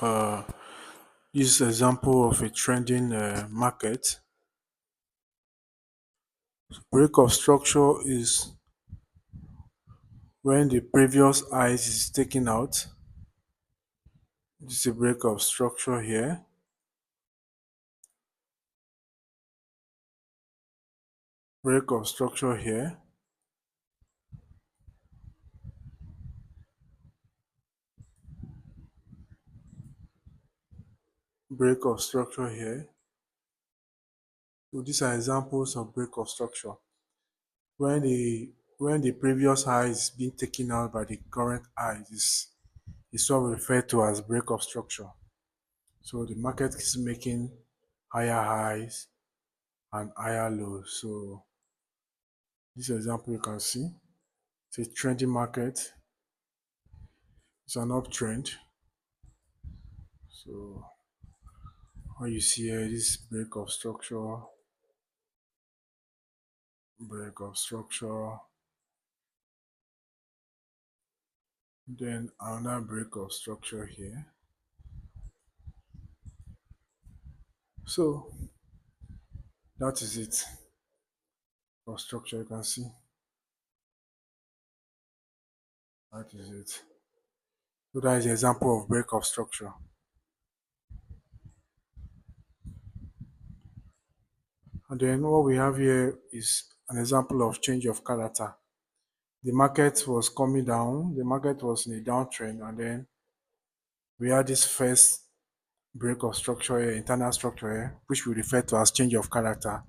uh, this example of a trending market. Break of structure is when the previous highs is taken out. This is a break of structure here. Break of structure here. Break of structure here. So these are examples of break of structure. When the previous high is being taken out by the current high is what we refer to as break of structure. So the market is making higher highs and higher lows. So this example you can see, it's a trending market. It's an uptrend. So what you see here, this break of structure, break of structure, then another break of structure here. So that is it for structure. You can see that is it. So that is the example of break of structure. And then what we have here is an example of change of character. The market was coming down, the market was in a downtrend, and then we had this first break of structure here, internal structure here, which we refer to as change of character.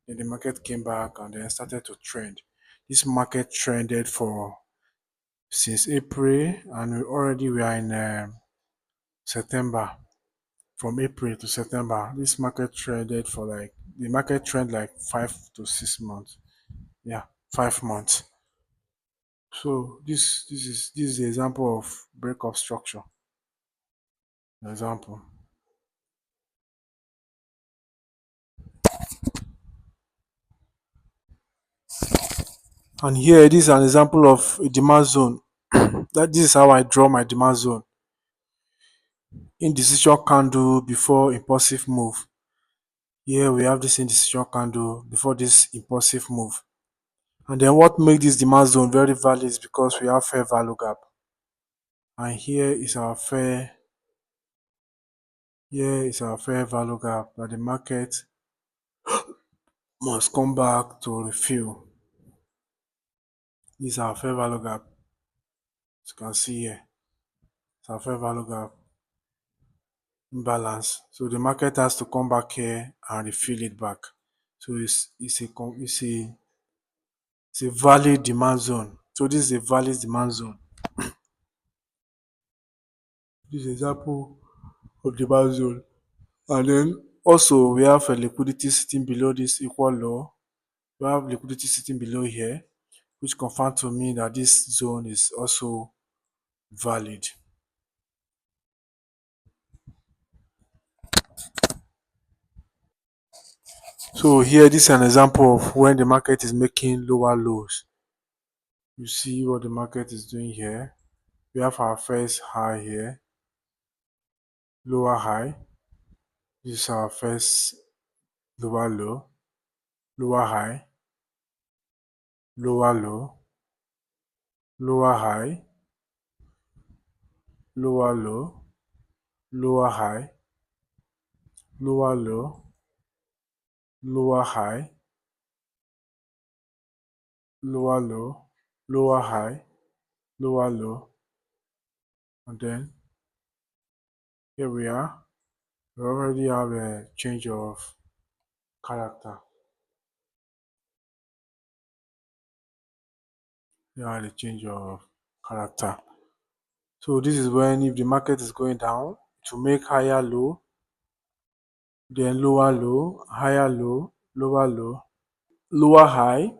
Then the market came back and then started to trend. This market trended for since April, and we are in September. From April to September, this market traded for the market trend like 5 to 6 months. Yeah, 5 months. So this is the example of break of structure. Example. And here this is an example of a demand zone. That this is how I draw my demand zone. Indecision candle before impulsive move. Here we have this indecision candle before this impulsive move. And then what makes this demand zone very valid is because we have fair value gap. And here is our fair value gap that the market must come back to refill. This is our fair value gap. As you can see here, it's our fair value gap imbalance. So the market has to come back here and refill it back. So it's a valid demand zone. So this is a valid demand zone. This is example of demand zone. And then also we have a liquidity sitting below this equal low. We have liquidity sitting below here, which confirm to me that this zone is also valid. So here this is an example of when the market is making lower lows. You see what the market is doing here. We have our first high here, lower high. This is our first lower low, lower high, lower low, lower high, lower low, lower high, lower low, lower high, lower low, lower high, lower low, and then here we are. We already have a change of character. Yeah, the change of character. So this is when if the market is going down, to make higher low, then lower low, higher low, lower low, lower high,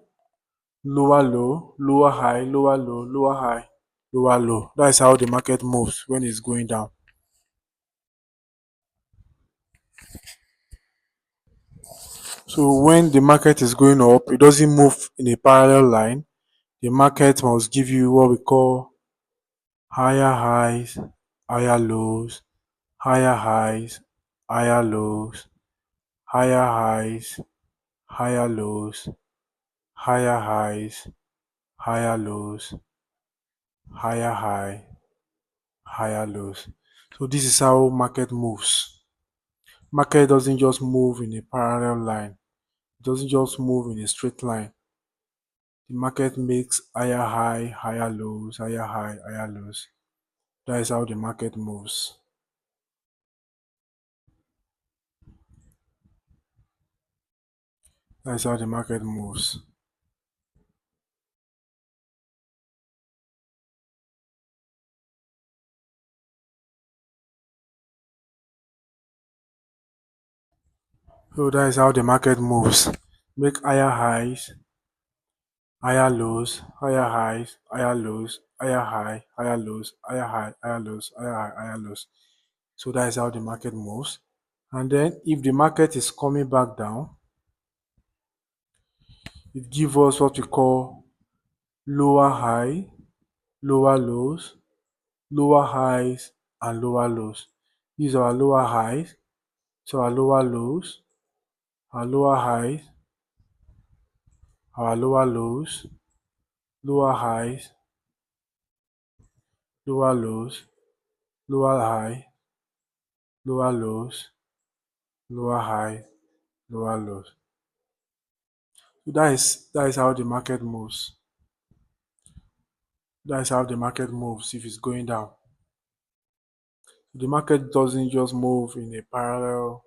lower low, lower high, lower low, lower high, lower low. That is how the market moves when it's going down. So when the market is going up, it doesn't move in a parallel line. The market must give you what we call higher highs, higher lows, higher highs, higher lows, higher highs, higher lows, higher highs, higher lows, higher high, higher lows. So this is how market moves. Market doesn't just move in a parallel line. It doesn't just move in a straight line. The market makes higher high, higher lows, higher high, higher lows. That is how the market moves. That is how the market moves. So that is how the market moves. Make higher highs, higher lows, higher highs, higher lows, higher high, higher lows, higher high, higher lows, higher high, higher lows. So that is how the market moves. And then if the market is coming back down, it gives us what we call lower high, lower lows, lower highs, and lower lows. These are our lower highs, so our lower lows, our lower highs, our lower lows, lower highs, lower lows, lower high, lower lows, lower high, lower lows. So that is how the market moves. That is how the market moves if it's going down. The market doesn't just move in a parallel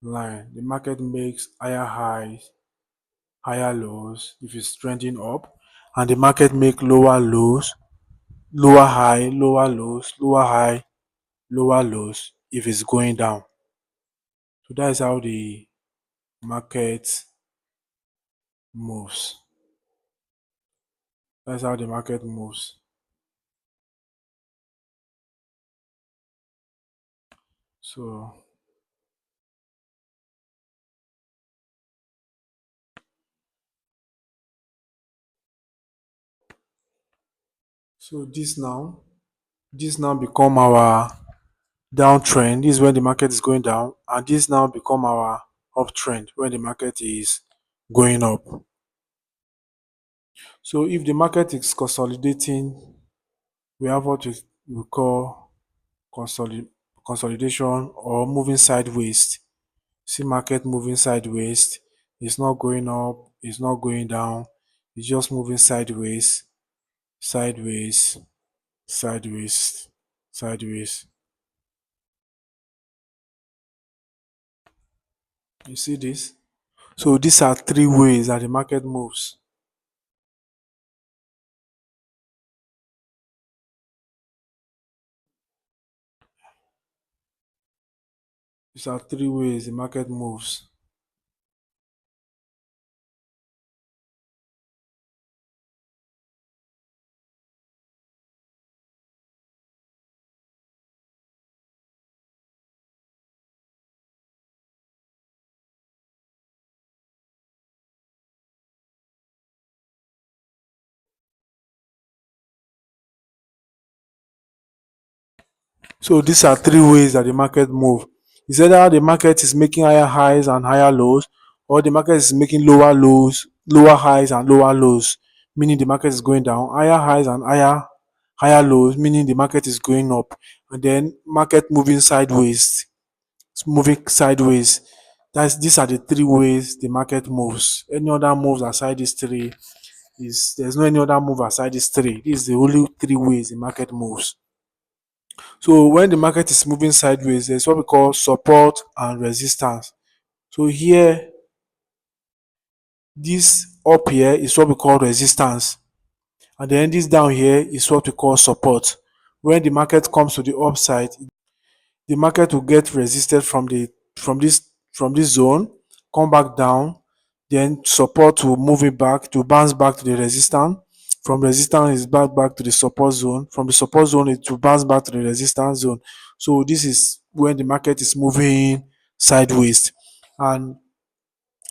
line. The market makes higher highs, higher lows if it's trending up, and the market make lower lows, lower high, lower lows, lower high, lower lows if it's going down. So that is how the market moves. That's how the market moves. So this now become our downtrend. This is when the market is going down, and this now become our uptrend when the market is going up. So if the market is consolidating, we have what we call consolid- consolidation or moving sideways. See market moving sideways. It's not going up, it's not going down, it's just moving sideways, sideways, sideways, sideways. You see this? So these are three ways that the market moves. These are three ways the market moves. So these are three ways that the market move. It's either the market is making higher highs and higher lows, or the market is making lower lows, lower highs and lower lows, meaning the market is going down. Higher highs and higher lows, meaning the market is going up. And then market moving sideways, it's moving sideways. These are the three ways the market moves. Any other moves aside these three is there's no any other move aside these three. This is the only three ways the market moves. So when the market is moving sideways, there's what we call support and resistance. So here, this up here is what we call resistance, and then this down here is what we call support. When the market comes to the upside, the market will get resisted from this zone, come back down, then support will move it back to bounce back to the resistance. From resistance is back to the support zone. From the support zone it will bounce back to the resistance zone. So this is when the market is moving sideways. And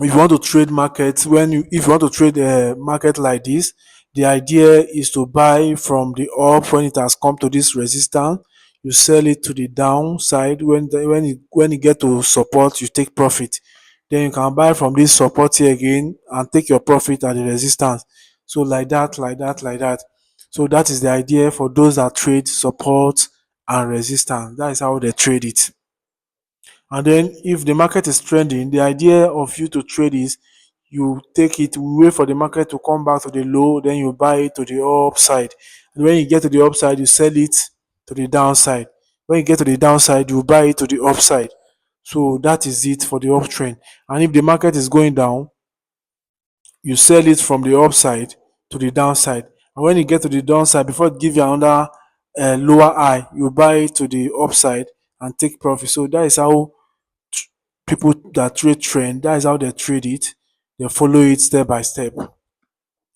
if you want to trade markets, if you want to trade a market like this, the idea is to buy from the up when it has come to this resistance. you sell it to the downside. When you get to support, you take profit. Then you can buy from this support here again and take your profit at the resistance. So like that, like that, like that. So that is the idea for those that trade support and resistance. That is how they trade it. And then if the market is trending, the idea of you to trade is you take it, wait for the market to come back to the low, then you buy it to the upside. And when you get to the upside, you sell it to the downside. When you get to the downside, you buy it to the upside. So that is it for the uptrend. And if the market is going down, you sell it from the upside to the downside. And when you get to the downside, before it give you another lower high, you buy it to the upside and take profit. So that is how people that trade trend, that is how they trade it. They follow it step by step.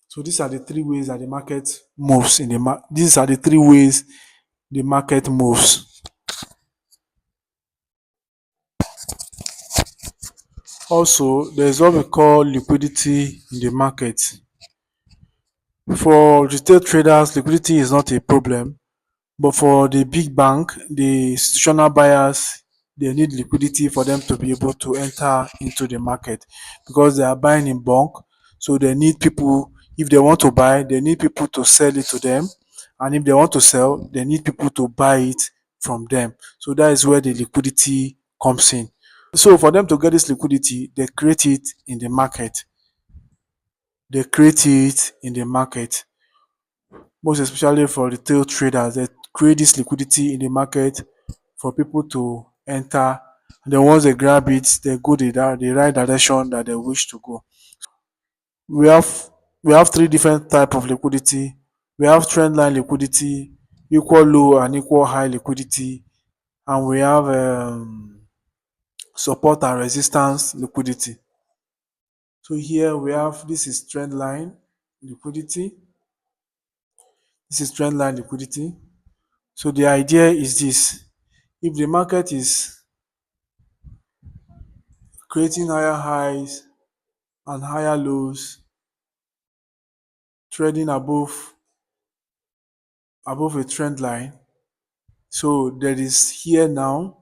So these are the three ways that the market moves these are the three ways the market moves. Also, there is what we call liquidity in the market. For retail traders, liquidity is not a problem. But for the big bank, the institutional buyers, they need liquidity for them to be able to enter into the market because they are buying in bulk. So they need people, if they want to buy, they need people to sell it to them. And if they want to sell, they need people to buy it from them. So that is where the liquidity comes in. So for them to get this liquidity, they create it in the market. They create it in the market. Most especially for retail traders, they create this liquidity in the market for people to enter. And then once they grab it, they go the right direction that they wish to go. We have we have three different type of liquidity. We have trend line liquidity, equal low and equal high liquidity, and we have support and resistance liquidity. So here we have this is trend line liquidity. This is trend line liquidity. So the idea is this: if the market is creating higher highs and higher lows, trading above a trend line, so there is here now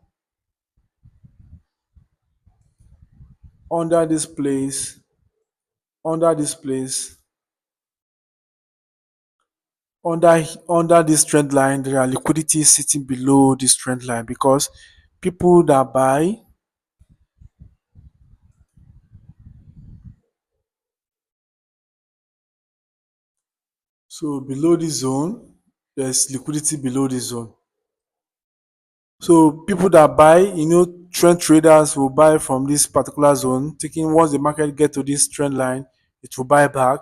under this place, under this place, under this trend line, there are liquidities sitting below this trend line because people that buy, so below this zone, there's liquidity below this zone. So people that buy, trend traders will buy from this particular zone, thinking once the market get to this trend line, it will buy back,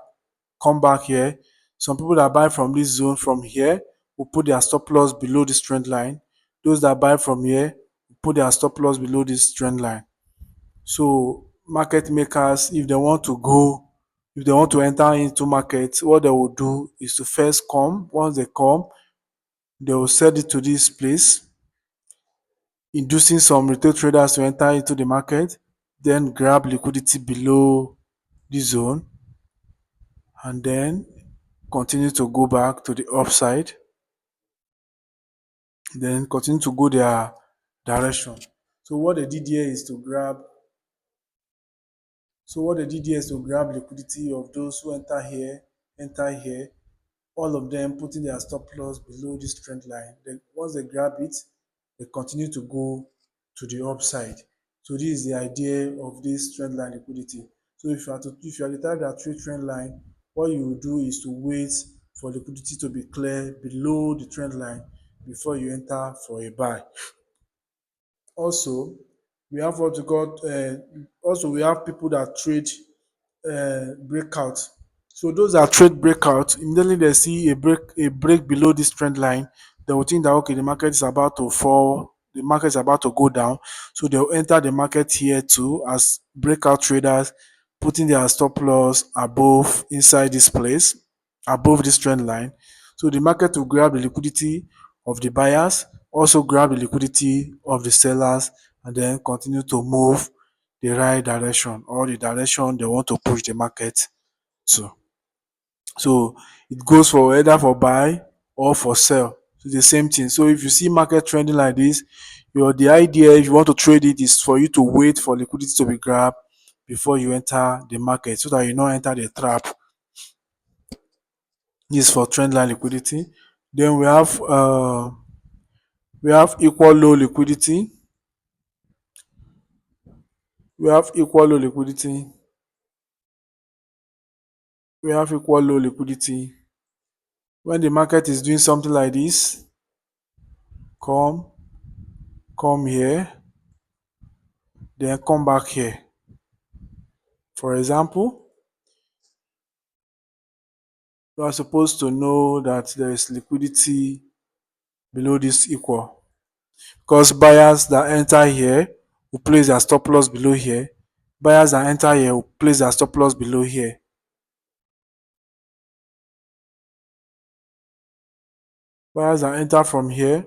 come back here. Some people that buy from this zone from here will put their stop loss below this trend line. Those that buy from here will put their stop loss below this trend line. So market makers, if they want to enter into market, what they will do is to first come. Once they come, they will sell it to this place, inducing some retail traders to enter into the market, then grab liquidity below the zone, and then continue to go back to the upside, then continue to go their direction. So what they did here is to grab liquidity of those who enter here, all of them putting their stop loss below this trend line. Then once they grab it, they continue to go to the upside. So this is the idea of this trend line liquidity. So if you are the type that trade trend line, what you will do is to wait for liquidity to be clear below the trend line before you enter for a buy. Also, we have what we call also we have people that trade breakout. So those that trade breakout, immediately they see a break below this trend line, they will think that okay, the market is about to fall, the market is about to go down. So they'll enter the market here too as breakout traders, putting their stop loss above inside this place, above this trend line. So the market will grab the liquidity of the buyers, also grab the liquidity of the sellers, and then continue to move the right direction or the direction they want to push the market to. So it goes for either for buy or for sell. the same thing. So if you see market trending like this, the idea, if you want to trade it, is for you to wait for liquidity to be grabbed before you enter the market, so that you don't enter the trap. This is for trend line liquidity. Then we have equal low liquidity. We have equal low liquidity. We have equal low liquidity. When the market is doing something like this, come, come here, then come back here. For example, you are supposed to know that there is liquidity below this equal, because buyers that enter here will place their stop loss below here. Buyers that enter here will place their stop loss below here. Buyers that enter from here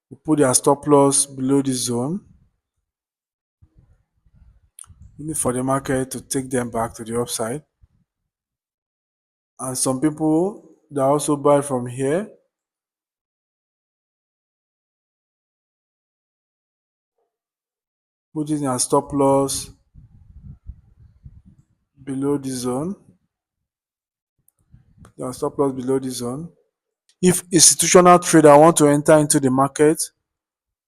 will put their stop loss below this zone, only for the market to take them back to the upside. And some people that also buy from here, putting their stop loss below this zone, their stop loss below this zone. If institutional trader want to enter into the market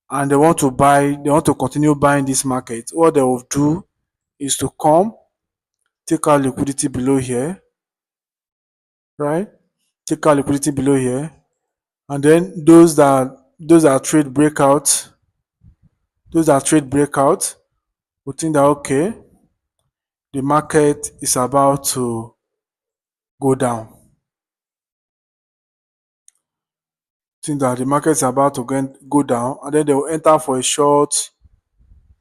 and they want to continue buying this market, what they will do is to come, take out liquidity below here, right? Take out liquidity below here, and then those that trade breakout, will think that, okay, the market is about to go down. Think that the market is about to go down, and then they will enter for a short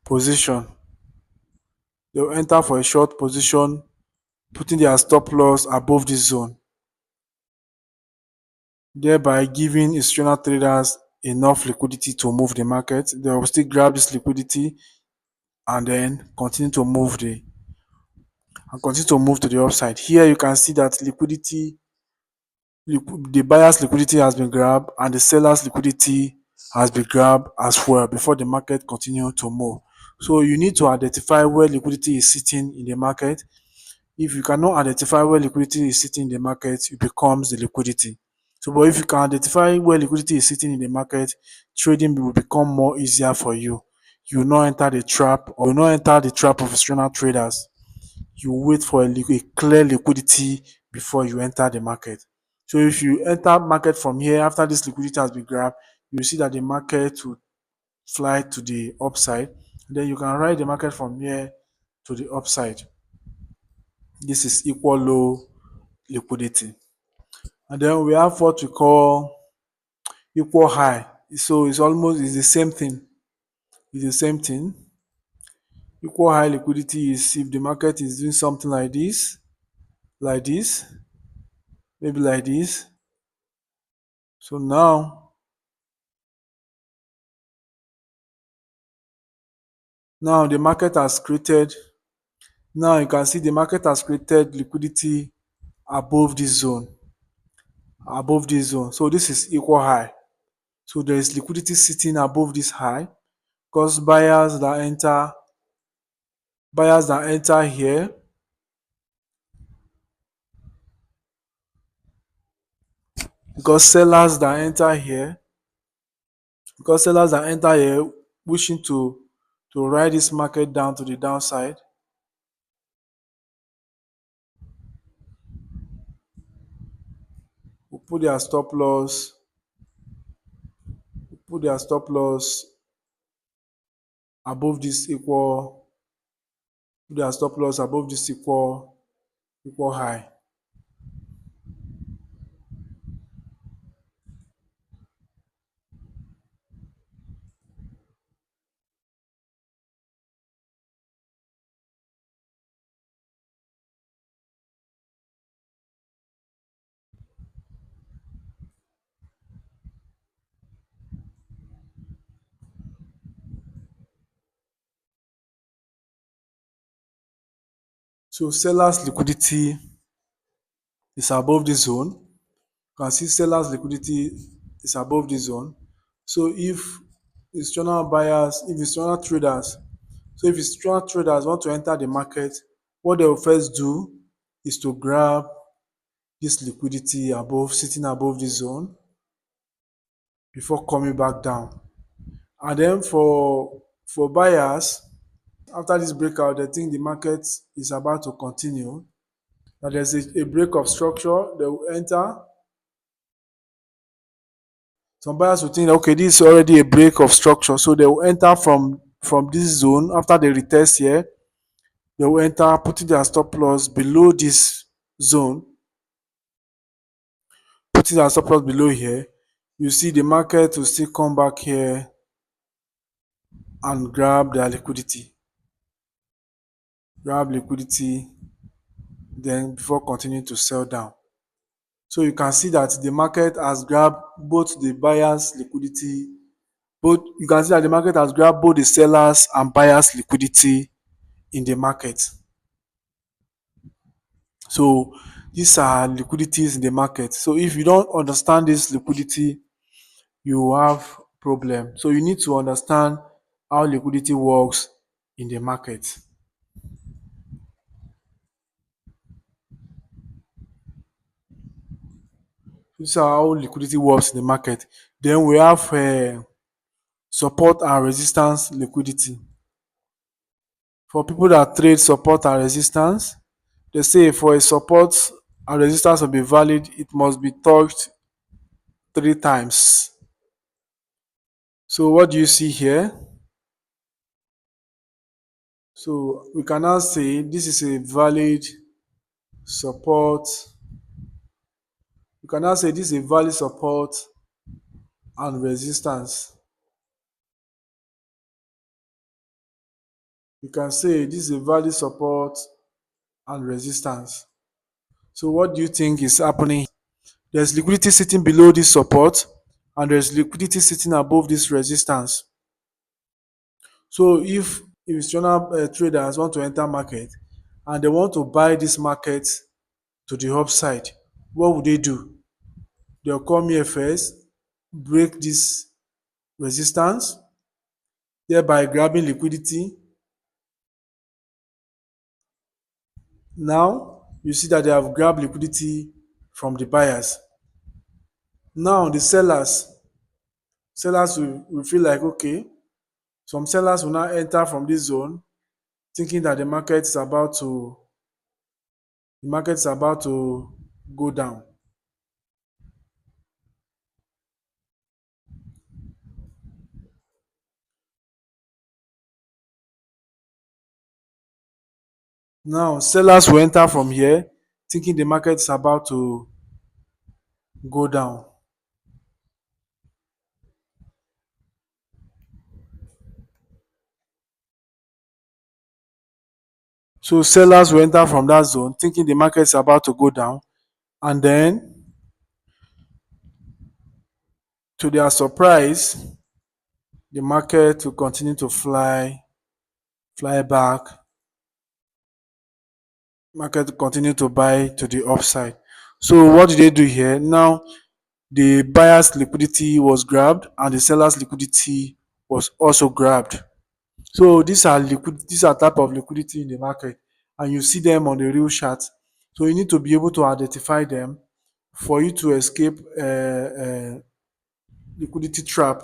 position. They will enter for a short position, putting their stop loss above this zone, thereby giving institutional traders enough liquidity to move the market. They will still grab this liquidity and then continue to move to the upside. Here you can see that the buyer's liquidity has been grabbed and the seller's liquidity has been grabbed as well before the market continue to move. So you need to identify where liquidity is sitting in the market. If you cannot identify where liquidity is sitting in the market, it becomes the liquidity. So, but if you can identify where liquidity is sitting in the market, trading will become more easier for you. You will not enter the trap, or you will not enter the trap of external traders. You wait for a clear liquidity before you enter the market. So if you enter market from here after this liquidity has been grabbed, you will see that the market will fly to the upside. Then you can ride the market from here to the upside. This is equal low liquidity. And then we have what we call equal high. So it's the same thing. It's the same thing. Equal high liquidity is if the market is doing something like this, maybe like this. So now the market has created, now you can see the market has created liquidity above this zone, So this is equal high. So there is liquidity sitting above this high, because buyers that enter here, because sellers that enter here wishing to ride this market down to the downside, will put their stop loss above this equal put their stop loss above this equal high. So sellers liquidity is above this zone. You can see sellers liquidity is above this zone. So if institutional buyers, if institutional traders, so if institutional traders want to enter the market, what they will first do is to grab this liquidity above, sitting above this zone before coming back down. And then for buyers, after this breakout, they think the market is about to continue. That there's a break of structure, they will enter. Some buyers will think, okay, this is already a break of structure, so they will enter from this zone. After they retest here, they will enter, putting their stop loss below this zone, putting their stop loss below here. You see the market will still come back here and grab liquidity, then before continuing to sell down. So you can see that the market has grabbed both the buyers liquidity, both you can see that the market has grabbed both the sellers and buyers liquidity in the market. So these are liquidities in the market. So if you don't understand this liquidity, you have problem. So you need to understand how liquidity works in the market. This is how liquidity works in the market. Then we have support and resistance liquidity. For people that trade support and resistance, they say for a support and resistance to be valid, it must be touched 3 times. So what do you see here? So we can now say this is a valid support. We can now say this is a valid support and resistance. We can say this is a valid support and resistance. So what do you think is happening? There's liquidity sitting below this support and there's liquidity sitting above this resistance. So if institutional traders want to enter market and they want to buy this market to the upside, what would they do? They'll come here first, break this resistance, thereby grabbing liquidity. Now you see that they have grabbed liquidity from the buyers. Now the sellers will feel like, okay, some sellers will now enter from this zone thinking that the market is about to go down. Now sellers will enter from here thinking the market is about to go down. So sellers will enter from that zone thinking the market is about to go down, and then to their surprise, the market will continue to fly back. Market will continue to buy to the upside. So what did they do here? Now the buyer's liquidity was grabbed and the seller's liquidity was also grabbed. So these are type of liquidity in the market, and you see them on the real chart. So you need to be able to identify them for you to escape liquidity trap.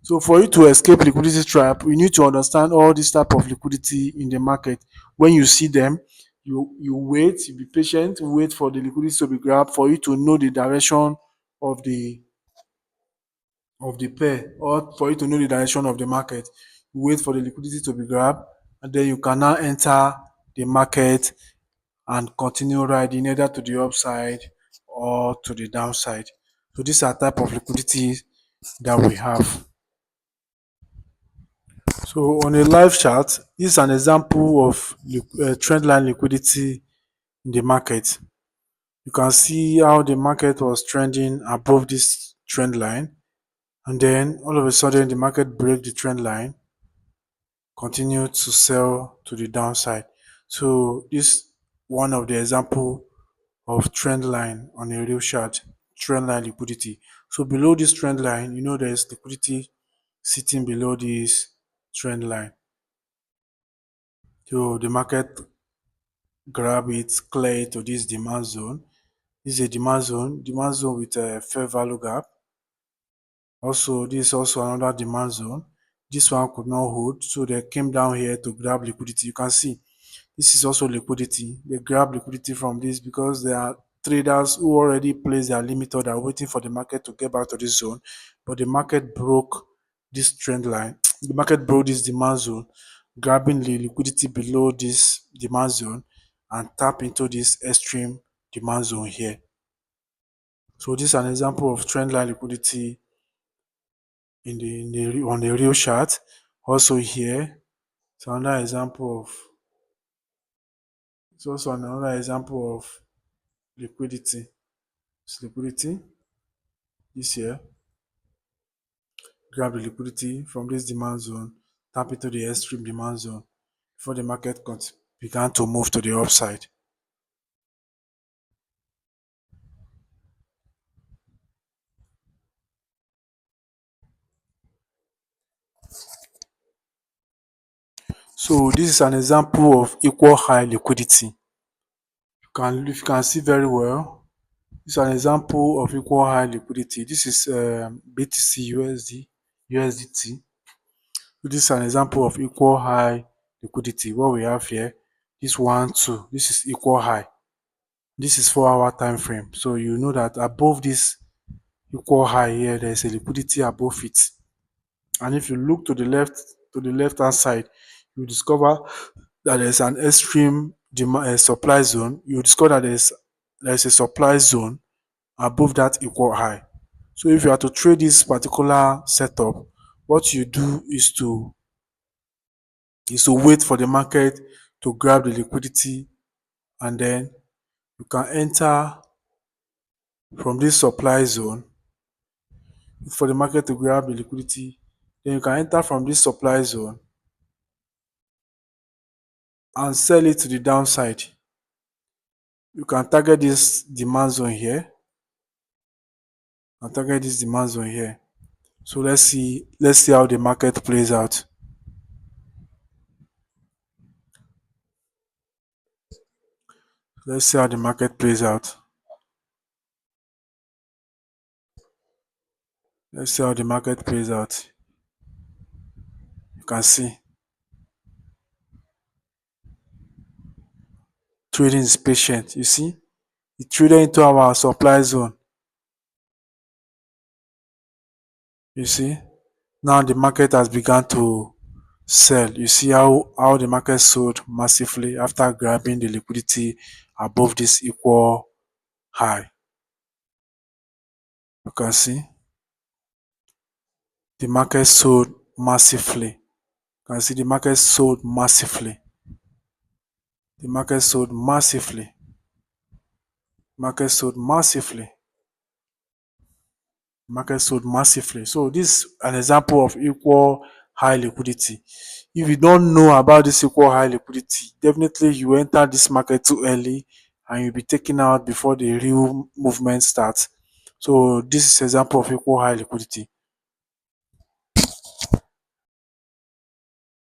So for you to escape liquidity trap, you need to understand all this type of liquidity in the market. When you see them, you wait, you be patient, wait for the liquidity to be grabbed for you to know the direction of the pair, or for you to know the direction of the market. You wait for the liquidity to be grabbed, and then you can now enter the market and continue riding either to the upside or to the downside. So these are type of liquidity that we have. So on a live chart, this is an example of trend line liquidity in the market. You can see how the market was trending above this trend line, and then all of a sudden the market break the trend line, continue to sell to the downside. So this one of the example of trend line on a real chart, trend line liquidity. So below this trend line, there's liquidity sitting below this trend line. So the market grab it, clear it to this demand zone. This is a demand zone with a fair value gap. Also, this is also another demand zone. This one could not hold, so they came down here to grab liquidity. You can see this is also liquidity. They grab liquidity from this because there are traders who already placed their limit order waiting for the market to get back to this zone. But the market broke this trend line. The market broke this demand zone, grabbing the liquidity below this demand zone and tap into this extreme demand zone here. So this is an example of trend line liquidity on the real chart. Also here, it's another example of it's also another example of liquidity. It's liquidity this year. Grab the liquidity from this demand zone, tap into the extreme demand zone before the market began to move to the upside. So this is an example of equal high liquidity. If you can see very well, this is an example of equal high liquidity. This is BTC USD USDT. So this is an example of equal high liquidity. What we have here, this one, two, this is equal high. This is 4 hour time frame. So you know that above this equal high here, there is a liquidity above it. And if you look to the left hand side, you discover that there's an extreme supply zone. You discover that there's a supply zone above that equal high. So if you are to trade this particular setup, what you do is to wait for the market to grab the liquidity, and then you can enter from this supply zone for the market to grab the liquidity. Then you can enter from this supply zone and sell it to the downside. You can target this demand zone here and target this demand zone here. So let's see how the market plays out. Let's see how the market plays out. Let's see how the market plays out. You can see trading is patient. You see, it traded into our supply zone. You see, now the market has begun to sell. You see how the market sold massively after grabbing the liquidity above this equal high. You can see the market sold massively. You can see the market sold massively. The market sold massively. Market sold massively. Market sold massively. So this is an example of equal high liquidity. If you don't know about this equal high liquidity, definitely you enter this market too early and you'll be taken out before the real movement starts. So this is example of equal high liquidity.